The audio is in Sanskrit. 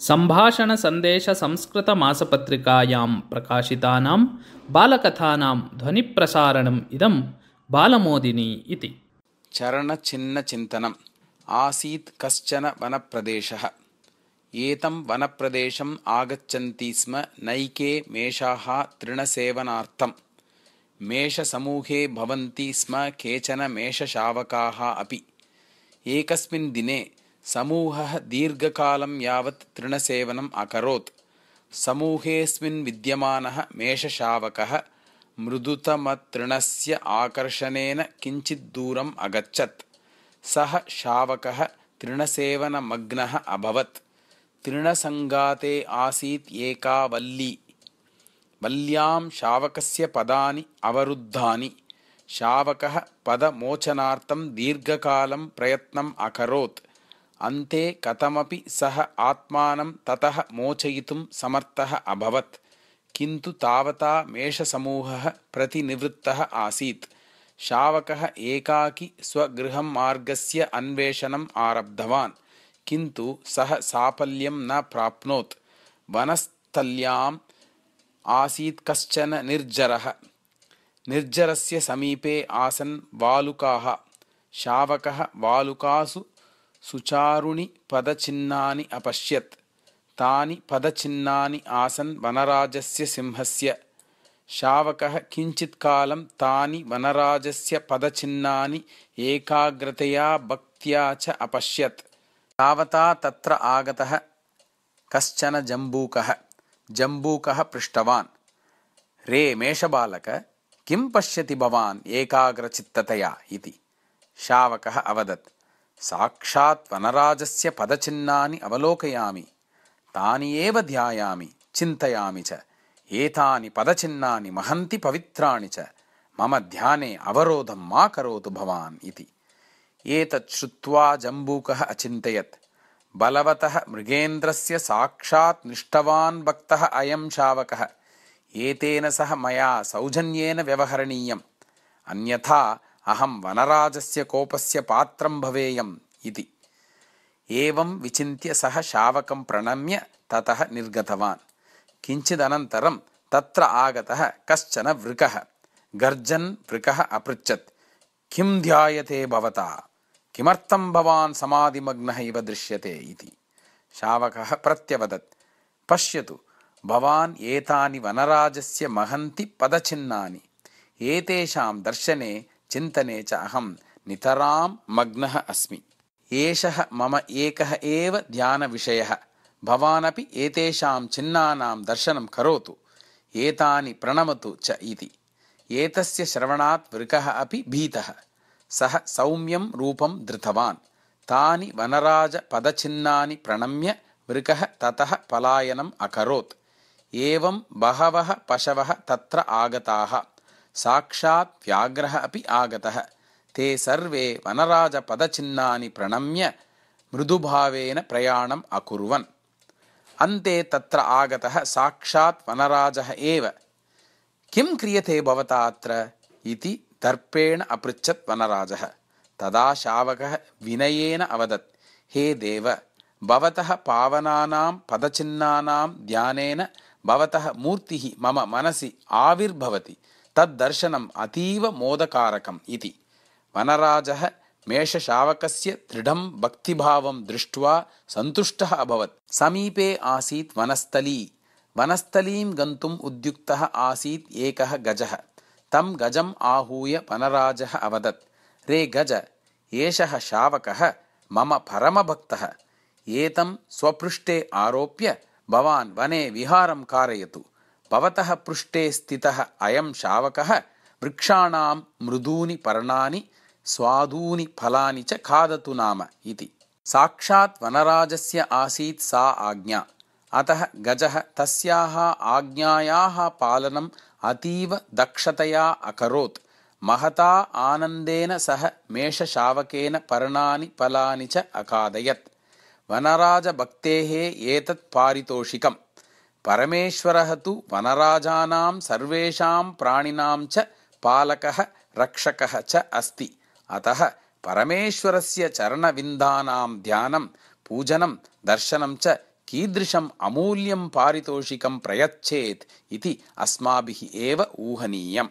सम्भाषणसन्देशसंस्कृतमासपत्रिकायां प्रकाशितानां बालकथानां ध्वनिप्रसारणम् इदं बालमोदिनी इति। चरणचिह्नचिन्तनम्। आसीत् कश्चन वनप्रदेशः। एतं वनप्रदेशम् आगच्छन्ति स्म नैके मेषाः तृणसेवनार्थम्। मेषसमूहे भवन्ति स्म केचन मेषशावकाः अपि। एकस्मिन् दिने समूहः दीर्घकालं यावत् तृणसेवनम् अकरोत्। समूहेऽस्मिन् विद्यमानः मेषशावकः मृदुतमतृणस्य आकर्षणेन किञ्चित् दूरम् अगच्छत्। सः शावकः तृणसेवनमग्नः अभवत्। तृणसङ्गाते आसीत् एका वल्ली। वल्यां शावकस्य पदानि अवरुद्धानि। शावकः पदमोचनार्थं दीर्घकालं प्रयत्नम् अकरोत्। अन्ते कथमपि सः आत्मानं ततः मोचयितुं समर्थः अभवत्। किन्तु तावता मेषसमूहः प्रतिनिवृत्तः आसीत्। शावकः एकाकी स्वगृहं मार्गस्य अन्वेषणम् आरब्धवान्, किन्तु सः साफल्यं न प्राप्नोत्। वनस्थल्याम् आसीत् कश्चन निर्जरः। निर्जरस्य समीपे आसन् वालुकाः। शावकः वालुकासु सुचारुणि पदचिह्नानि अपश्यत्। तानि पदचिह्नानि आसन् वनराजस्य सिंहस्य। शावकः किञ्चित् कालं तानि वनराजस्य पदचिह्नानि एकाग्रतया भक्त्या च अपश्यत्। तावता तत्र आगतः कश्चन जम्बूकः। जम्बूकः पृष्टवान्, रे मेषबालक, किं पश्यति भवान् एकाग्रचित्ततया इति। शावकः अवदत्, साक्षात् वनराजस्य पदचिह्नानि अवलोकयामि, तानि एव ध्यायामि, चिन्तयामि च। एतानि पदचिह्नानि महन्ति पवित्राणि च। मम ध्याने अवरोधं मा करोतु भवान् इति। एतत् श्रुत्वा जम्बूकः अचिन्तयत्, बलवतः मृगेन्द्रस्य साक्षात् निष्ठवान् भक्तः अयं शावकः। एतेन सह मया सौजन्येन व्यवहरणीयम्, अन्यथा अहं वनराजस्य कोपस्य पात्रं भवेयम् इति। एवं विचिन्त्य सः शावकं प्रणम्य ततः निर्गतवान्। किञ्चिदनन्तरं तत्र आगतः कश्चन वृकः। गर्जन् वृकः अपृच्छत्, किं ध्यायते भवता? किमर्थं भवान् समाधिमग्नः इव दृश्यते इति। शावकः प्रत्यवदत्, पश्यतु, भवान् एतानि वनराजस्य महन्ति पदचिह्नानि। एतेषां दर्शने चिन्तने च अहं नितरां मग्नः अस्मि। एषः मम एकः एव ध्यानविषयः। भवानपि एतेषां चिह्नानां दर्शनं करोतु, एतानि प्रणमतु च इति। एतस्य श्रवणात् वृकः अपि भीतः। सः सौम्यं रूपं धृतवान्। तानि वनराजपदचिह्नानि प्रणम्य वृकः ततः पलायनम् अकरोत्। एवं बहवः पशवः तत्र आगताः। साक्षात् व्याघ्रः अपि आगतः। ते सर्वे वनराजपदचिह्नानि प्रणम्य मृदुभावेन प्रयाणम् अकुर्वन्। अन्ते तत्र आगतः साक्षात् वनराजः एव। किं क्रियते भवता अत्र इति दर्पेण अपृच्छत् वनराजः। तदा शावकः विनयेन अवदत्, हे देव, भवतः पावनानां पदचिह्नानां ध्यानेन भवतः मूर्तिः मम मनसि आविर्भवति। तद्दर्शनम् अतीव मोदकारकम् इति। वनराजः मेषशावकस्य दृढं भक्तिभावं दृष्ट्वा सन्तुष्टः अभवत्। समीपे आसीत् वनस्थली। वनस्थलीं गन्तुम् उद्युक्तः आसीत् एकः गजः। तं गजम् आहूय वनराजः अवदत्, रे गज, एषः शावकः मम परमभक्तः। एतं स्वपृष्ठे आरोप्य भवान् वने विहारं कारयतु। भवतः पृष्ठे स्थितः अयं शावकः वृक्षाणां मृदूनि पर्णानि स्वादूनि फलानि च खादतु नाम इति। साक्षात् वनराजस्य आसीत् सा आज्ञा। अतः गजः तस्याः आज्ञायाः पालनम् अतीव दक्षतया अकरोत्। महता आनन्देन सह मेषशावकेन पर्णानि फलानि च अखादयत्। वनराजभक्तेः एतत् पारितोषिकम्। परमेश्वरः तु वनराजानां सर्वेषां प्राणिनां च पालकः रक्षकः च अस्ति। अतः परमेश्वरस्य चरणविन्दानां ध्यानं, पूजनं, दर्शनं च कीदृशम् अमूल्यं पारितोषिकं प्रयच्छेत् इति अस्माभिः एव ऊहनीयम्।